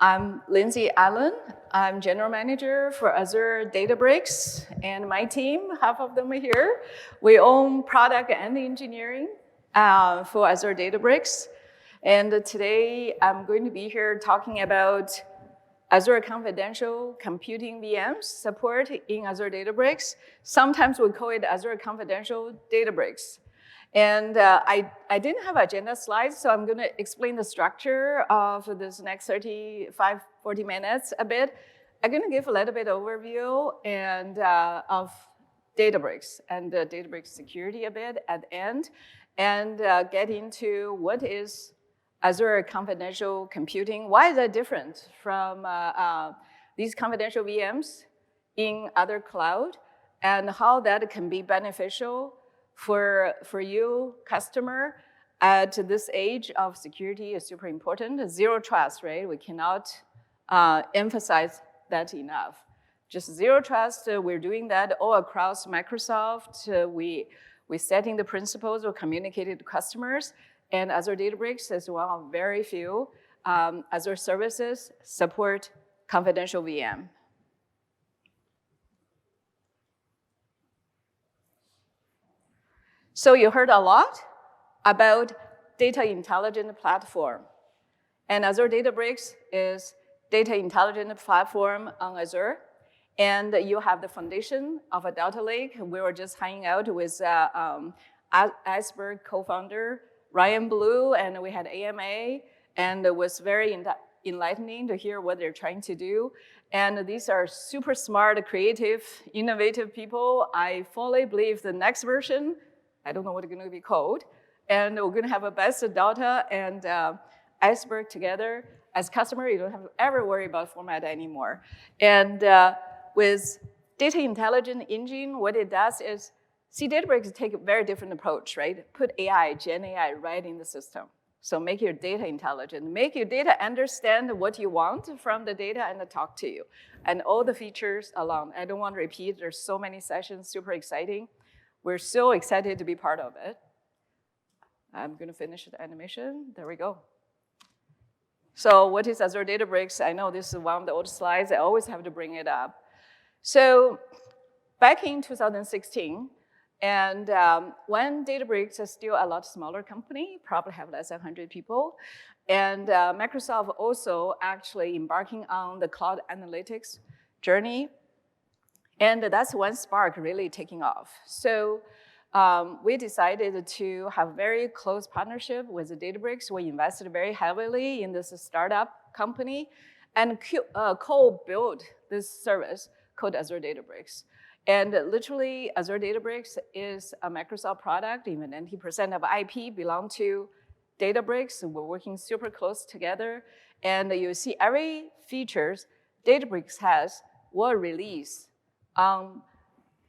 I'm Lindsay Allen. I'm General Manager for Azure Databricks, and my team, half of them are here. We own product and engineering for Azure Databricks. And today, I'm going to be here talking about Azure Confidential Computing VMs support in Azure Databricks. Sometimes we call it Azure Confidential Databricks. And I didn't have agenda slides, so I'm going to explain the structure of this next 40 minutes a bit. I'm going to give a little bit overview and of Databricks and Databricks security a bit at the end, and get into what is Azure Confidential Computing. Why is that different from these confidential VMs in other cloud, and how that can be beneficial for you, customer, at this age of security is super important. Zero trust, right? We cannot emphasize that enough. Just zero trust, we're doing that all across Microsoft. We're setting the principles, we're communicating to customers, and Azure Databricks is one of very few Azure services support confidential VM. So you heard a lot about data intelligent platform. And Azure Databricks is data intelligent platform on Azure. And you have the foundation of a data lake. We were just hanging out with Iceberg co-founder Ryan Blue, and we had AMA, and it was very enlightening to hear what they're trying to do. And these are super smart, creative, innovative people. I fully believe the next version, I don't know what it's going to be called, and we're going to have a best data and Iceberg together. As customer, you don't have to ever worry about format anymore. And with data intelligent engine, what it does is, Databricks take a very different approach, right? Put AI, Gen AI, right in the system. So make your data intelligent, make your data understand what you want from the data and talk to you. And all the features along. I don't want to repeat, there's so many sessions, super exciting. We're so excited to be part of it. I'm going to finish the animation. There we go. So what is Azure Databricks? I know this is one of the old slides. I always have to bring it up. So back in 2016, and when Databricks is still a lot smaller company, probably have less than 100 people, and Microsoft also actually embarking on the cloud analytics journey. And that's when Spark really taking off. So we decided to have very close partnership with the Databricks. We invested very heavily in this startup company and co-built this service called Azure Databricks. And literally, Azure Databricks is a Microsoft product. Even 90% of IP belong to Databricks. We're working super close together. And you see every features Databricks has will release on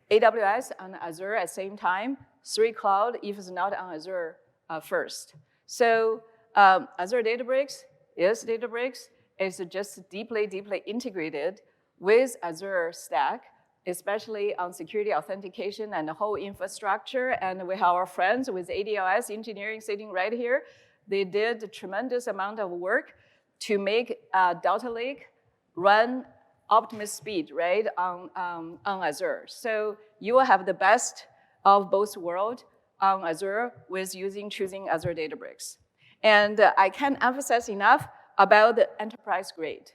AWS and Azure at the same time, 3 cloud if it's not on Azure first. So Azure Databricks is Databricks. It's just deeply, deeply integrated with Azure stack, especially on security authentication and the whole infrastructure. And we have our friends with ADLS engineering sitting right here. They did a tremendous amount of work to make Data Lake run optimal speed, right, on Azure. So you will have the best of both worlds on Azure with choosing Azure Databricks. And I can't emphasize enough about the enterprise grade.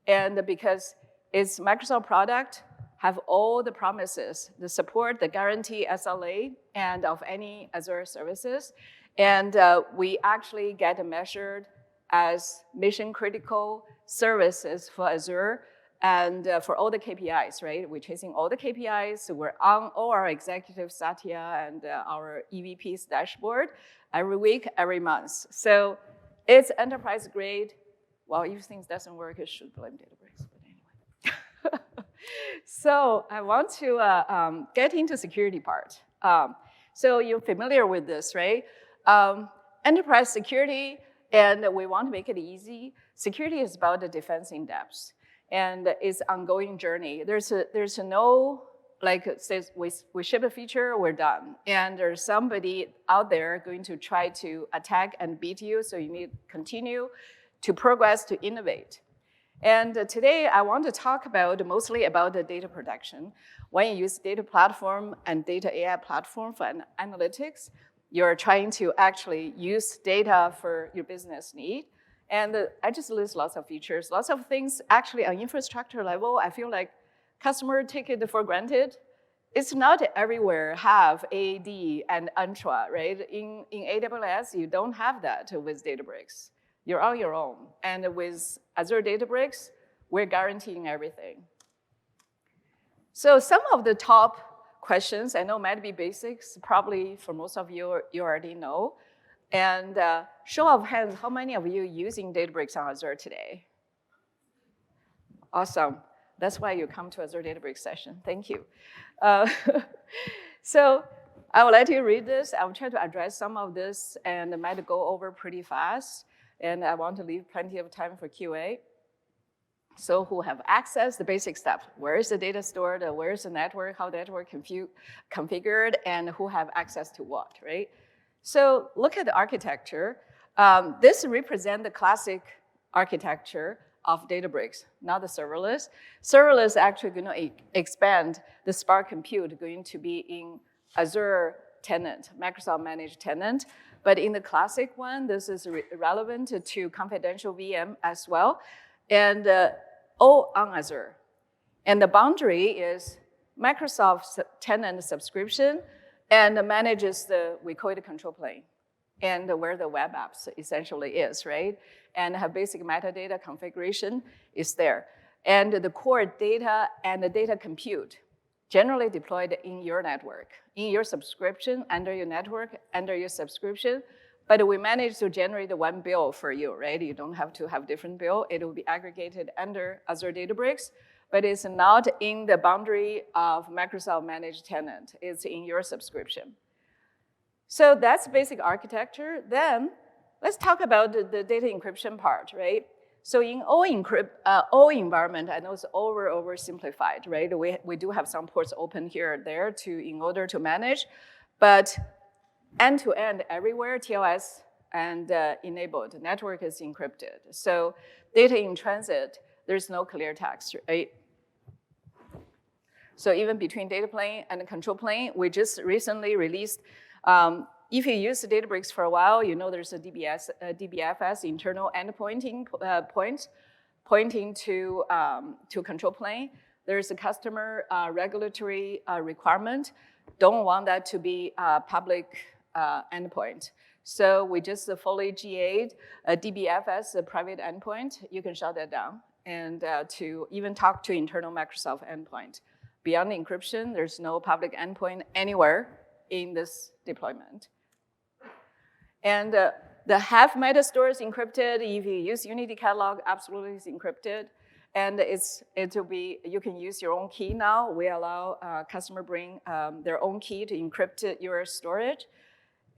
And because it's Microsoft product, have all the promises, the support, the guarantee, SLA, and of any Azure services. And we actually get measured as mission critical services for Azure. And for all the KPIs, right? We're chasing all the KPIs. We're on all our executive Satya and our EVP's dashboard every week, every month. So it's enterprise grade. Well, if things doesn't work, it should blame Databricks, but anyway. So I want to get into security part. So you're familiar with this, right? Enterprise security, and we want to make it easy. Security is about the defense in depth. And it's ongoing journey. There's no, like, says we ship a feature, we're done. And there's somebody out there going to try to attack and beat you, so you need to continue to progress, to innovate. And today I want to talk mostly about the data protection. When you use data platform and data AI platform for analytics, you're trying to actually use data for your business need. And I just list lots of features, lots of things actually on infrastructure level. I feel like customer take it for granted. It's not everywhere have AD and Entra, right? In AWS, you don't have that with Databricks. You're on your own. And with Azure Databricks, we're guaranteeing everything. So some of the top questions, I know might be basics, probably for most of you, you already know. And show of hands, how many of you using Databricks on Azure today? Awesome. That's why you come to Azure Databricks session. Thank you. So I will let you read this. I will try to address some of this and I might go over pretty fast. And I want to leave plenty of time for QA. So who have access, the basic stuff. Where is the data stored? Where is the network? How the network configured? And who have access to what, right? So look at the architecture. This represents the classic architecture of Databricks, not the serverless. Serverless is actually going to expand the Spark compute, going to be in Azure tenant, Microsoft managed tenant. But in the classic one, this is relevant to confidential VM as well, and all on Azure. And the boundary is Microsoft's tenant subscription and manages we call it control plane, and where the web apps essentially is, right? And have basic metadata configuration is there. And the core data and the data compute generally deployed in your network, in your subscription, under your network, under your subscription. But we managed to generate one bill for you, right? You don't have to have different bill. It will be aggregated under Azure Databricks, but it's not in the boundary of Microsoft managed tenant. It's in your subscription. So that's basic architecture. Then let's talk about the data encryption part, right? So in all environment, I know it's oversimplified, right? We do have some ports open here or there in order to manage, but end-to-end everywhere, TLS and enabled, network is encrypted. So data in transit, there's no clear text, right? So even between data plane and the control plane, we just recently released, if you use the Databricks for a while, you know there's a DBFS, internal endpointing point, pointing to control plane. There's a customer regulatory requirement. Don't want that to be a public endpoint. So we just fully GA'd a DBFS, a private endpoint. You can shut that down and to even talk to internal Microsoft endpoint. Beyond encryption, there's no public endpoint anywhere in this deployment. And the half meta store is encrypted. If you use Unity Catalog, absolutely it's encrypted. And you can use your own key now. We allow customer bring their own key to encrypt your storage.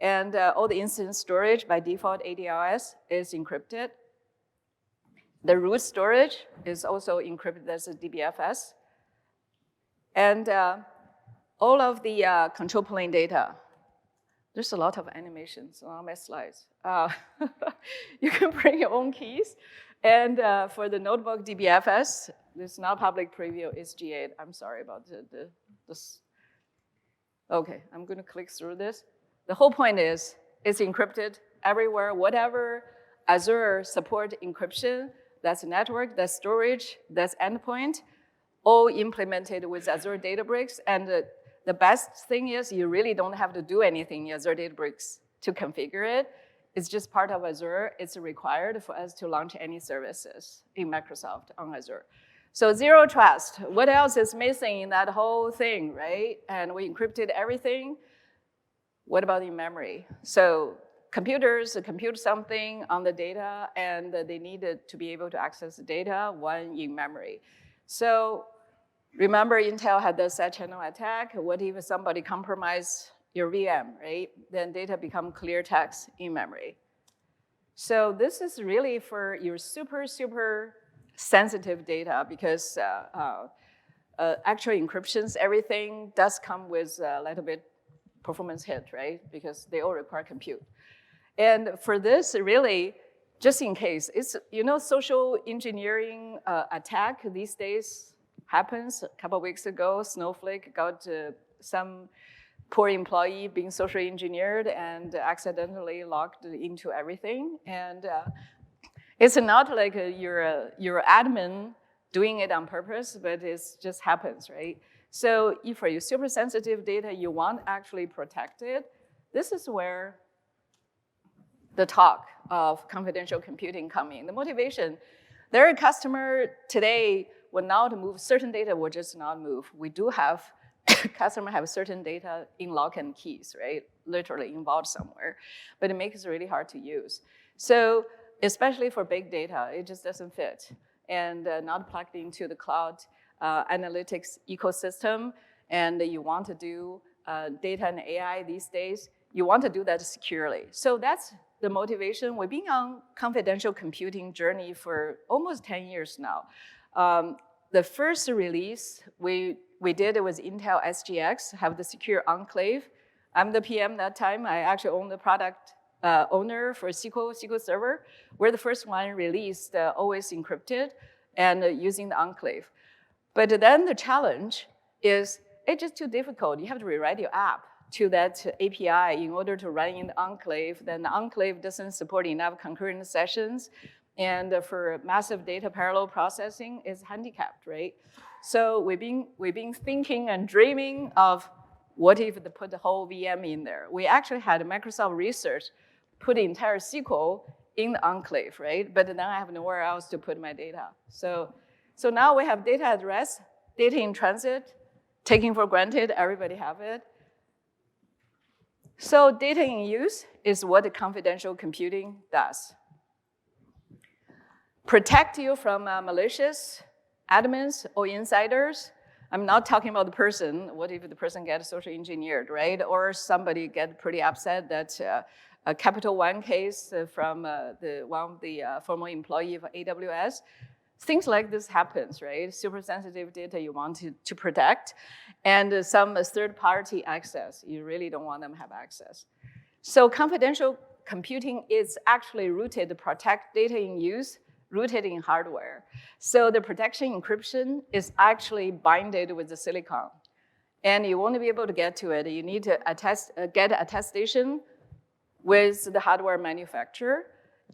And all the instance storage by default ADLS is encrypted. The root storage is also encrypted as a DBFS. And all of the control plane data, there's a lot of animations on my slides. You can bring your own keys. And for the notebook DBFS, it's not public preview, it's GA. I'm sorry about this. Okay, I'm gonna click through this. The whole point is, it's encrypted everywhere, whatever Azure support encryption, that's network, that's storage, that's endpoint, all implemented with Azure Databricks. And the best thing is you really don't have to do anything in Azure Databricks to configure it. It's just part of Azure. It's required for us to launch any services in Microsoft on Azure. So zero trust. What else is missing in that whole thing, right? And we encrypted everything. What about in memory? So computers compute something on the data, and they needed to be able to access the data, one in memory. So remember Intel had the side channel attack. What if somebody compromised your VM, right? Then data become clear text in memory. So this is really for your super, super sensitive data because actual encryptions, everything does come with a little bit performance hit, right? Because they all require compute. And for this, really, just in case. It's, social engineering attack these days happens. A couple of weeks ago, Snowflake got some poor employee being socially engineered and accidentally logged into everything. And it's not like you're admin doing it on purpose, but it just happens, right? So if for your super sensitive data you want actually protected, this is where the talk of confidential computing come in. The motivation, their customer today will not move, certain data will just not move. We do have, customer have certain data in lock and keys, right? Literally involved somewhere, but it makes it really hard to use. So especially for big data, it just doesn't fit and not plugged into the cloud analytics ecosystem, and you want to do data and AI these days, you want to do that securely. So that's the motivation. We've been on confidential computing journey for almost 10 years now. The first release we did it was Intel SGX, have the secure enclave. I'm the PM that time. I actually own the product owner for SQL Server. We're the first one released always encrypted and using the enclave. But then the challenge is it's just too difficult. You have to rewrite your app to that API in order to run in the enclave. Then the enclave doesn't support enough concurrent sessions. And for massive data parallel processing is handicapped, right? So we've been thinking and dreaming of what if they put the whole VM in there. We actually had Microsoft Research put the entire SQL in the enclave, right? But now I have nowhere else to put my data. So now we have data at rest, data in transit, taking for granted, everybody have it. So data in use is what the confidential computing does. Protect you from malicious admins or insiders. I'm not talking about the person. What if the person gets social engineered, right? Or somebody get pretty upset that a Capital One case from one of the former employee of AWS. Things like this happens, right? Super sensitive data you want to protect, and some third-party access. You really don't want them to have access. So confidential computing is actually rooted to protect data in use, rooted in hardware. So the protection encryption is actually binded with the silicon. And you won't be able to get to it. You need to get attestation with the hardware manufacturer.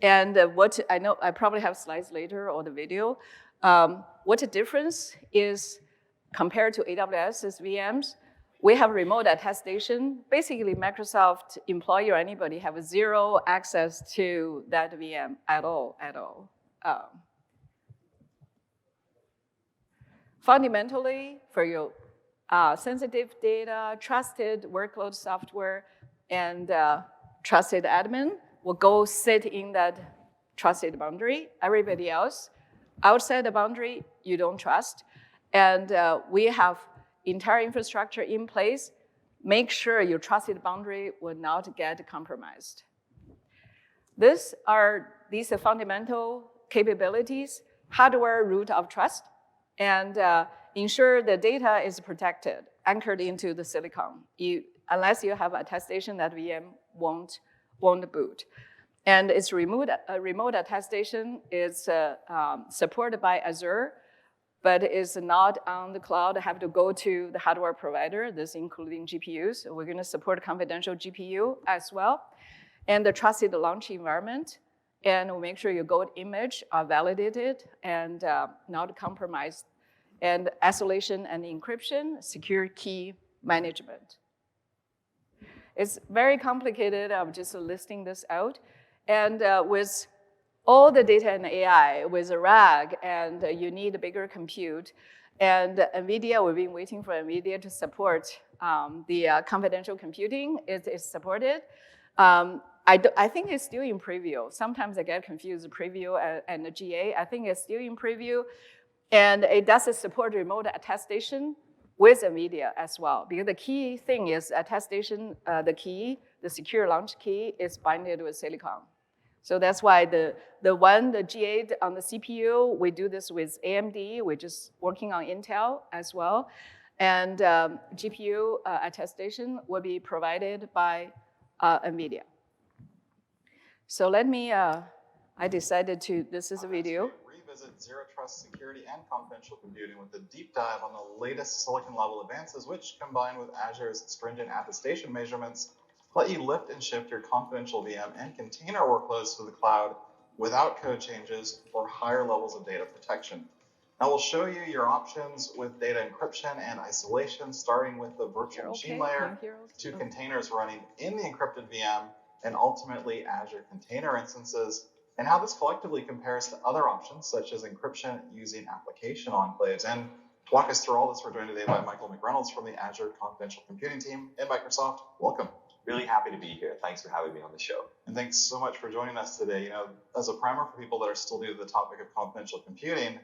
And what I know, I probably have slides later or the video. What the difference is compared to AWS's VMs, we have remote attestation. Basically, Microsoft employee or anybody have zero access to that VM at all. Fundamentally, for your sensitive data, trusted workload software, and trusted admin will go sit in that trusted boundary. Everybody else, outside the boundary, you don't trust. And we have entire infrastructure in place. Make sure your trusted boundary will not get compromised. These are fundamental capabilities, hardware root of trust, and ensure the data is protected, anchored into the silicon. Unless you have attestation, that VM won't boot. And its remote attestation is supported by Azure, but is not on the cloud. Have to go to the hardware provider, this including GPUs. We're gonna support confidential GPU as well. And the trusted launch environment. And we'll make sure your gold image are validated and not compromised. And isolation and encryption, secure key management. It's very complicated. I'm just listing this out. And with all the data and AI, with a RAG, and you need a bigger compute. And NVIDIA, we've been waiting for NVIDIA to support the confidential computing. It is supported. I think it's still in preview. Sometimes I get confused, preview and the GA. I think it's still in preview. And it does support remote attestation with NVIDIA as well. Because the key thing is attestation, the secure launch key is binded with silicon. So that's why the GA on the CPU, we do this with AMD. We're just working on Intel as well. And GPU attestation will be provided by NVIDIA. So let me I decided to, this is a video. Revisit Zero Trust security and confidential computing with a deep dive on the latest silicon level advances, which combined with Azure's stringent attestation measurements, let you lift and shift your confidential VM and container workloads to the cloud without code changes or higher levels of data protection. Now we'll show you your options with data encryption and isolation, starting with the virtual machine layer to containers running in the encrypted VM and ultimately Azure container instances, and how this collectively compares to other options such as encryption using application enclaves. And to walk us through all this, we're joined today by Michael McReynolds from the Azure Confidential Computing team in Microsoft. Welcome. Really happy to be here. Thanks for having me on the show. And thanks so much for joining us today. You know, as a primer for people that are still new to the topic of confidential computing,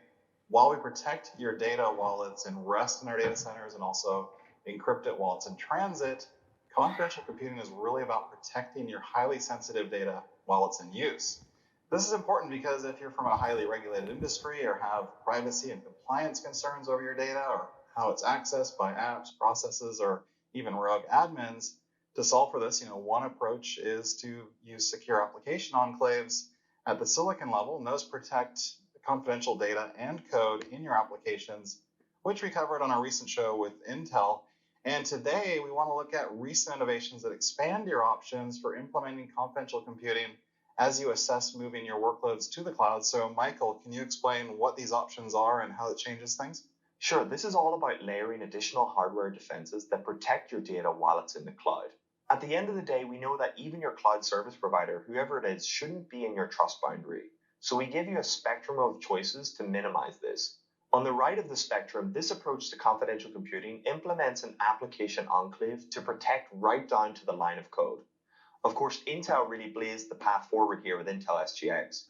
while we protect your data while it's in rest in our data centers and also encrypt it while it's in transit, confidential computing is really about protecting your highly sensitive data while it's in use. This is important because if you're from a highly regulated industry or have privacy and compliance concerns over your data or how it's accessed by apps, processes, or even rogue admins, to solve for this, one approach is to use secure application enclaves at the silicon level, and those protect confidential data and code in your applications, which we covered on our recent show with Intel. And today we want to look at recent innovations that expand your options for implementing confidential computing as you assess moving your workloads to the cloud. So Michael, can you explain what these options are and how it changes things? Sure, this is all about layering additional hardware defenses that protect your data while it's in the cloud. At the end of the day, we know that even your cloud service provider, whoever it is, shouldn't be in your trust boundary. So we give you a spectrum of choices to minimize this. On the right of the spectrum, this approach to confidential computing implements an application enclave to protect right down to the line of code. Of course, Intel really blazed the path forward here with Intel SGX.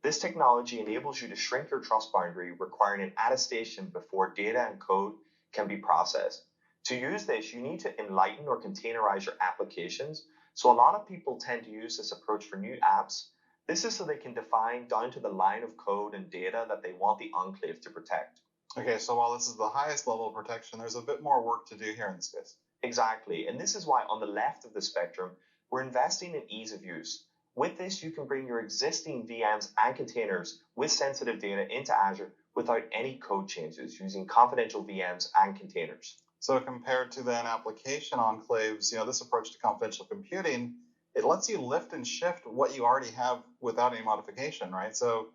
This technology enables you to shrink your trust boundary, requiring an attestation before data and code can be processed. To use this, you need to enlighten or containerize your applications. So a lot of people tend to use this approach for new apps. This is so they can define down to the line of code and data that they want the enclave to protect. Okay, so while this is the highest level of protection, there's a bit more work to do here in this case. Exactly, and this is why on the left of the spectrum, we're investing in ease of use. With this, you can bring your existing VMs and containers with sensitive data into Azure without any code changes using confidential VMs and containers. So compared to then application enclaves, this approach to confidential computing, it lets you lift and shift what you already have without any modification, right? So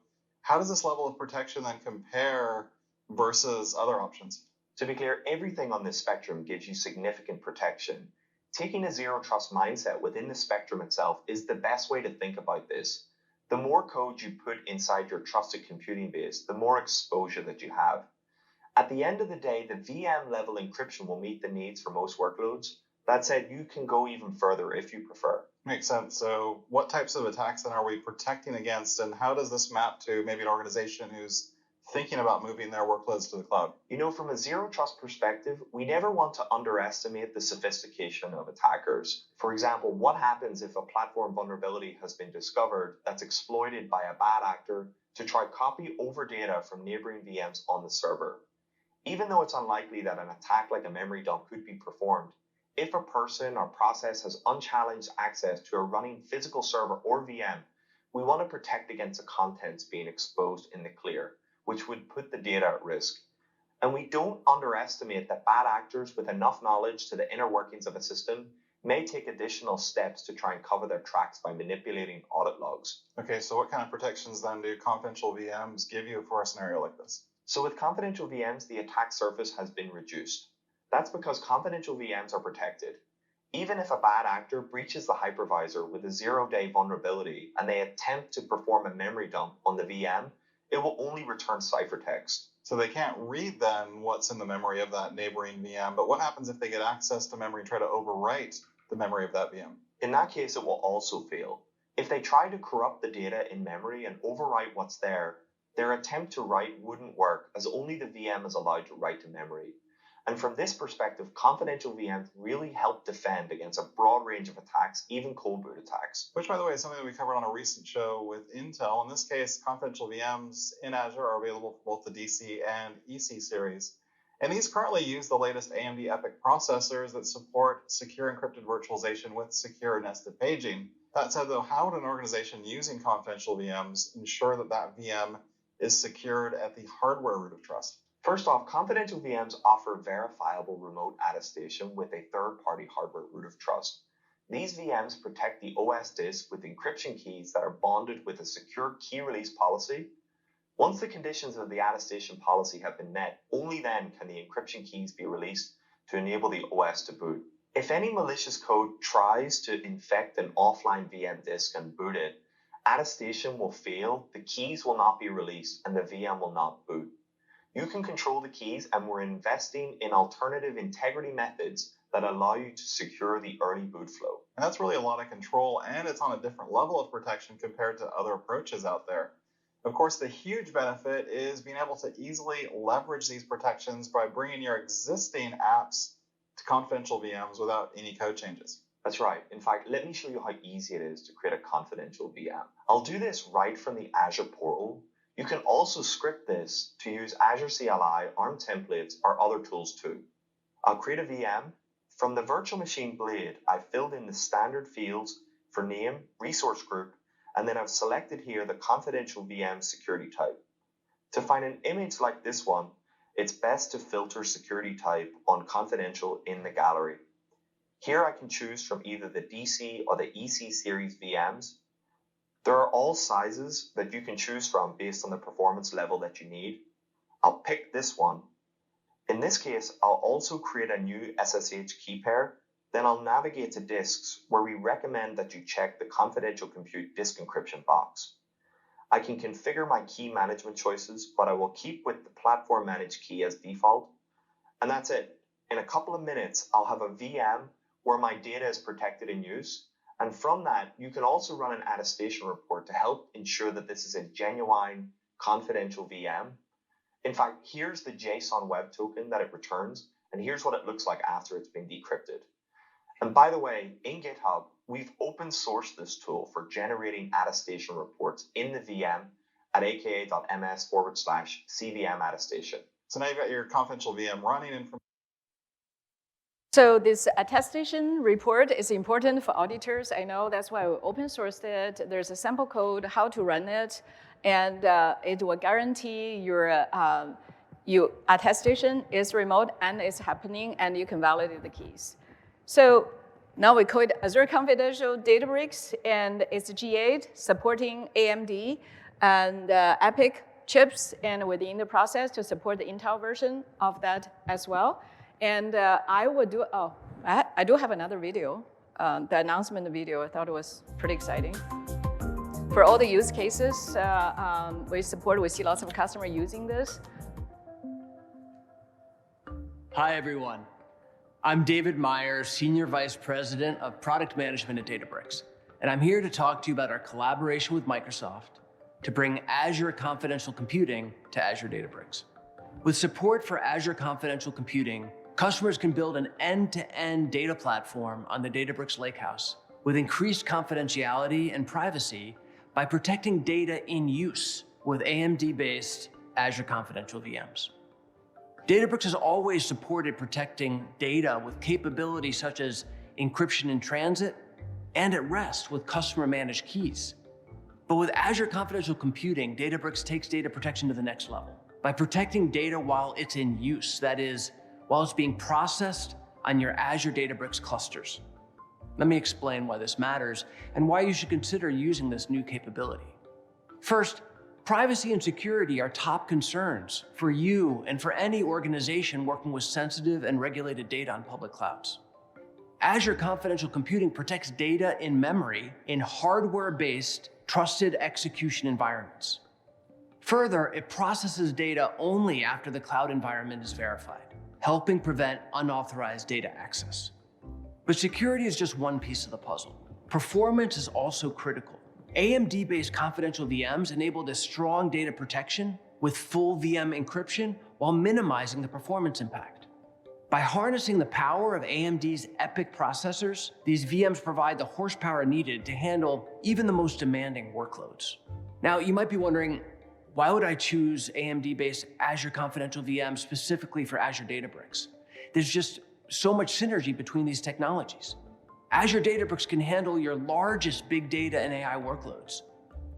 how does this level of protection then compare versus other options? To be clear, everything on this spectrum gives you significant protection. Taking a zero trust mindset within the spectrum itself is the best way to think about this. The more code you put inside your trusted computing base, the more exposure that you have. At the end of the day, the VM level encryption will meet the needs for most workloads. That said, you can go even further if you prefer. Makes sense. So what types of attacks then are we protecting against, and how does this map to maybe an organization who's thinking about moving their workloads to the cloud? From a zero trust perspective, we never want to underestimate the sophistication of attackers. For example, what happens if a platform vulnerability has been discovered that's exploited by a bad actor to try copy over data from neighboring VMs on the server? Even though it's unlikely that an attack like a memory dump could be performed, if a person or process has unchallenged access to a running physical server or VM, we want to protect against the contents being exposed in the clear, which would put the data at risk. And we don't underestimate that bad actors with enough knowledge to the inner workings of a system may take additional steps to try and cover their tracks by manipulating audit logs. Okay, so what kind of protections then do confidential VMs give you for a scenario like this? So with confidential VMs, the attack surface has been reduced. That's because confidential VMs are protected. Even if a bad actor breaches the hypervisor with a 0-day vulnerability and they attempt to perform a memory dump on the VM, it will only return ciphertext. So they can't read then what's in the memory of that neighboring VM, but what happens if they get access to memory and try to overwrite the memory of that VM? In that case, it will also fail. If they try to corrupt the data in memory and overwrite what's there, their attempt to write wouldn't work as only the VM is allowed to write to memory. And from this perspective, confidential VMs really help defend against a broad range of attacks, even cold boot attacks. Which, by the way, is something that we covered on a recent show with Intel. In this case, confidential VMs in Azure are available for both the DC and EC series. And these currently use the latest AMD EPYC processors that support secure encrypted virtualization with secure nested paging. That said, though, how would an organization using confidential VMs ensure that that VM is secured at the hardware root of trust? First off, confidential VMs offer verifiable remote attestation with a third-party hardware root of trust. These VMs protect the OS disk with encryption keys that are bonded with a secure key release policy. Once the conditions of the attestation policy have been met, only then can the encryption keys be released to enable the OS to boot. If any malicious code tries to infect an offline VM disk and boot it, attestation will fail, the keys will not be released, and the VM will not boot. You can control the keys, and we're investing in alternative integrity methods that allow you to secure the early boot flow. And that's really a lot of control, and it's on a different level of protection compared to other approaches out there. Of course, the huge benefit is being able to easily leverage these protections by bringing your existing apps to confidential VMs without any code changes. That's right. In fact, let me show you how easy it is to create a confidential VM. I'll do this right from the Azure portal. You can also script this to use Azure CLI, ARM templates, or other tools too. I'll create a VM. From the virtual machine blade, I filled in the standard fields for name, resource group, and then I've selected here the confidential VM security type. To find an image like this one, it's best to filter security type on confidential in the gallery. Here I can choose from either the DC or the EC series VMs. There are all sizes that you can choose from based on the performance level that you need. I'll pick this one. In this case, I'll also create a new SSH key pair. Then I'll navigate to disks, where we recommend that you check the confidential compute disk encryption box. I can configure my key management choices, but I will keep with the platform managed key as default. And that's it. In a couple of minutes, I'll have a VM where my data is protected in use. And from that, you can also run an attestation report to help ensure that this is a genuine confidential VM. In fact, here's the JSON web token that it returns, and here's what it looks like after it's been decrypted. And by the way, in GitHub, we've open sourced this tool for generating attestation reports in the VM at aka.ms/CVM attestation. So now you've got your confidential VM running, and So this attestation report is important for auditors. I know that's why we open sourced it. There's a sample code, how to run it, and it will guarantee your attestation is remote and is happening, and you can validate the keys. So now we call it Azure Confidential Databricks, and it's G8 supporting AMD and EPYC chips, and within the process to support the Intel version of that as well. And I would do, I do have another video, the announcement video. I thought it was pretty exciting. For all the use cases we support, we see lots of customers using this. Hi, everyone. I'm David Meyer, Senior Vice President of Product Management at Databricks. And I'm here to talk to you about our collaboration with Microsoft to bring Azure Confidential Computing to Azure Databricks. With support for Azure Confidential Computing, customers can build an end-to-end data platform on the Databricks Lakehouse with increased confidentiality and privacy by protecting data in use with AMD-based Azure Confidential VMs. Databricks has always supported protecting data with capabilities such as encryption in transit and at rest with customer-managed keys. But with Azure Confidential Computing, Databricks takes data protection to the next level by protecting data while it's in use, that is, while it's being processed on your Azure Databricks clusters. Let me explain why this matters and why you should consider using this new capability. First, privacy and security are top concerns for you and for any organization working with sensitive and regulated data on public clouds. Azure Confidential Computing protects data in memory in hardware-based, trusted execution environments. Further, it processes data only after the cloud environment is verified, helping prevent unauthorized data access. But security is just one piece of the puzzle. Performance is also critical. AMD-based confidential VMs enabled a strong data protection with full VM encryption while minimizing the performance impact. By harnessing the power of AMD's EPYC processors, these VMs provide the horsepower needed to handle even the most demanding workloads. Now, you might be wondering, why would I choose AMD-based Azure Confidential VM specifically for Azure Databricks? There's just so much synergy between these technologies. Azure Databricks can handle your largest big data and AI workloads.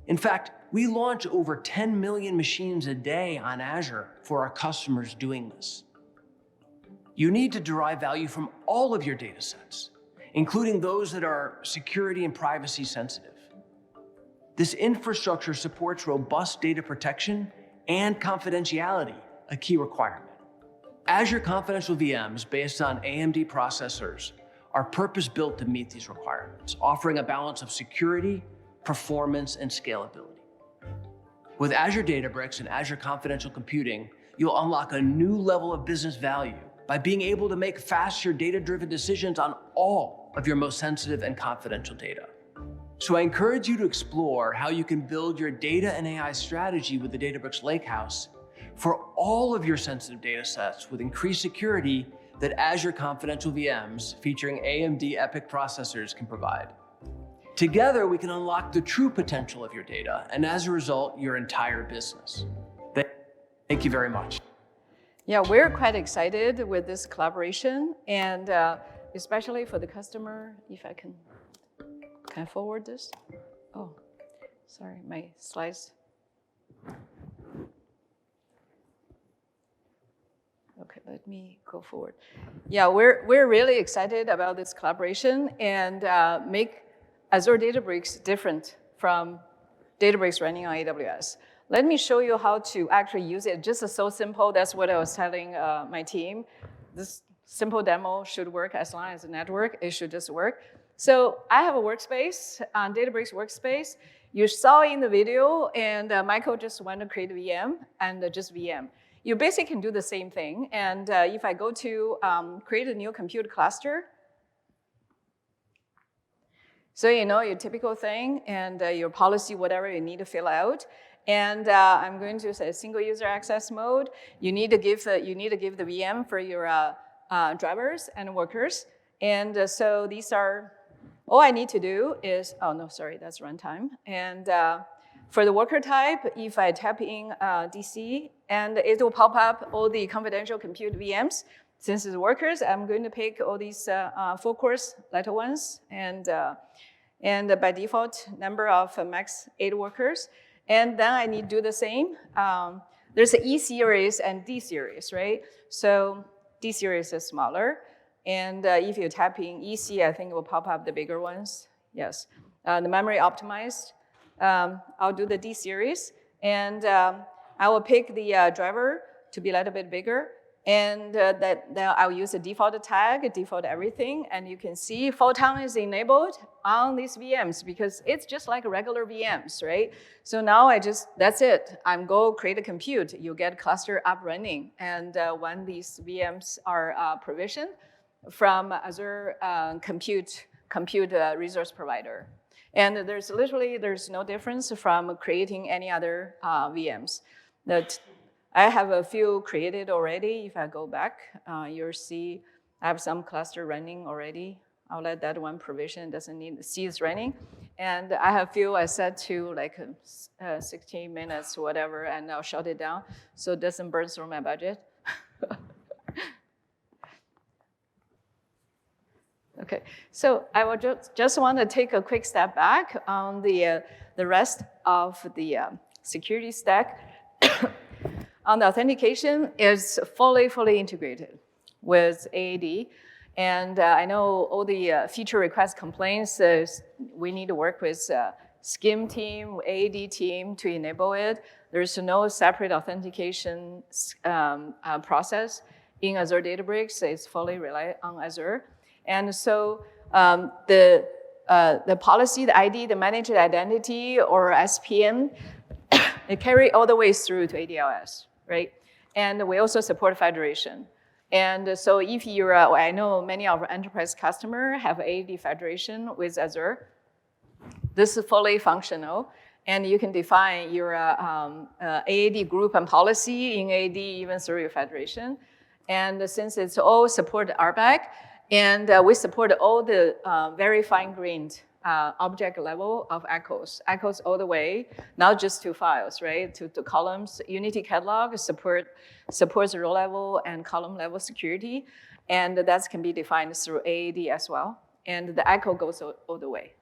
In fact, we launch over 10 million machines a day on Azure for our customers doing this. You need to derive value from all of your data sets, including those that are security and privacy sensitive. This infrastructure supports robust data protection and confidentiality, a key requirement. Azure Confidential VMs based on AMD processors are purpose-built to meet these requirements, offering a balance of security, performance, and scalability. With Azure Databricks and Azure Confidential Computing, you'll unlock a new level of business value by being able to make faster data-driven decisions on all of your most sensitive and confidential data. So I encourage you to explore how you can build your data and AI strategy with the Databricks Lakehouse for all of your sensitive data sets with increased security that Azure Confidential VMs featuring AMD EPYC processors can provide. Together, we can unlock the true potential of your data, and as a result, your entire business. Thank you very much. Yeah, we're quite excited with this collaboration, and especially for the customer, if I can I forward this? Oh, sorry, my slides. Okay, let me go forward. Yeah, we're really excited about this collaboration and make Azure Databricks different from Databricks running on AWS. Let me show you how to actually use it. Just so simple, that's what I was telling my team. This simple demo should work as long as the network, it should just work. So I have a workspace, Databricks workspace. You saw in the video, and Michael just wanted to create a VM and just VM. You basically can do the same thing. And if I go to create a new compute cluster, so you know your typical thing and your policy, whatever you need to fill out. And I'm going to say single user access mode. You need to give the VM for your drivers and workers. And so these are, all I need to do is, oh no, sorry, that's runtime. And for the worker type, if I type in DC, and it will pop up all the confidential compute VMs. Since it's workers, I'm going to pick all these full course little ones, and by default, number of max 8 workers. And then I need to do the same. There's an E series and D series, right? So D series is smaller. And if you type in EC, I think it will pop up the bigger ones. Yes. The memory optimized. I'll do the D series. And I will pick the driver to be a little bit bigger. And then I'll use the default tag, default everything. And you can see Photon is enabled on these VMs because it's just like regular VMs, right? So now that's it. I'm go create a compute. You get cluster up running. And when these VMs are provisioned from Azure compute resource provider. And there's no difference from creating any other VMs. That I have a few created already. If I go back, you'll see I have some cluster running already. I'll let that one provision, doesn't need, see it's running. And I have few I set to like 16 minutes, whatever, and I'll shut it down so it doesn't burn through my budget. Okay, so I will just want to take a quick step back on the rest of the security stack. On the authentication is fully integrated with AAD. And I know all the feature request complaints, we need to work with SCIM team, AAD team to enable it. There's no separate authentication process in Azure Databricks. It's fully rely on Azure. And so the policy, the ID, the managed identity, or SPN, it carry all the way through to ADLS, right? And we also support federation. And so if you're, I know many of our enterprise customers have AAD federation with Azure. This is fully functional. And you can define your AAD group and policy in AAD even through your federation. And since it's all support RBAC, and we support all the very fine-grained object level of echoes all the way, not just to files, right? To columns. Unity Catalog supports row level and column level security, and that can be defined through AAD as well. And the echo goes all the way.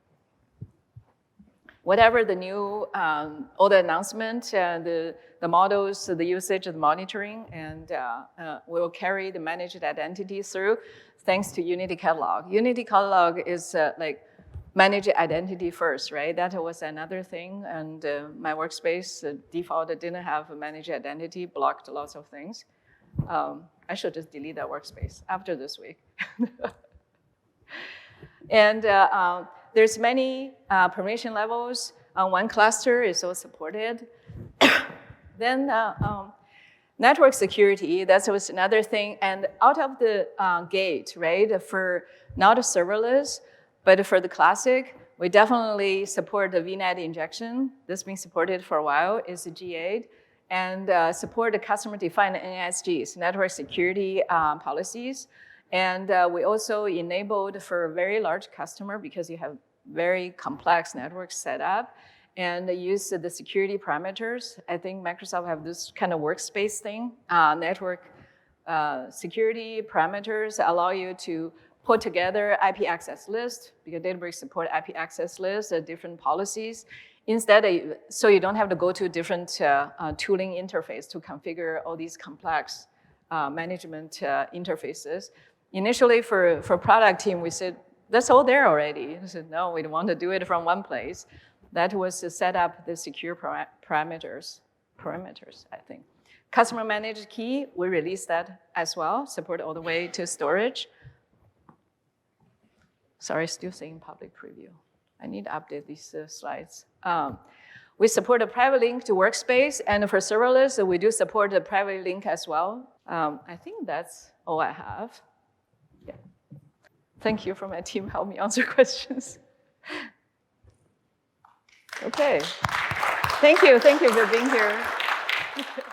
Whatever the new, all the announcement, the models, the usage, the monitoring, and will carry the managed identity through, thanks to Unity Catalog. Unity Catalog is like managed identity first, right? That was another thing, and my workspace default didn't have a managed identity, blocked lots of things. I should just delete that workspace after this week. And there's many permission levels. One cluster is all supported. Then network security, that was another thing. And out of the gate, right, for not a serverless, but for the classic, we definitely support the VNet injection. This has been supported for a while, is a G8. And support the customer-defined NSGs, network security policies. And we also enabled for a very large customer, because you have very complex networks set up, and use the security parameters. I think Microsoft have this kind of workspace thing. Network security parameters allow you to put together IP access list, because Databricks support IP access lists, different policies. Instead, so you don't have to go to different tooling interface to configure all these complex management interfaces. Initially, for product team, we said, that's all there already. We said, no, we don't want to do it from one place. That was to set up the secure parameters, I think. Customer managed key, we released that as well, support all the way to storage. Sorry, still saying public preview. I need to update these slides. We support a private link to workspace, and for serverless, we do support a private link as well. I think that's all I have. Yeah. Thank you for my team, help me answer questions. Okay. Thank you for being here.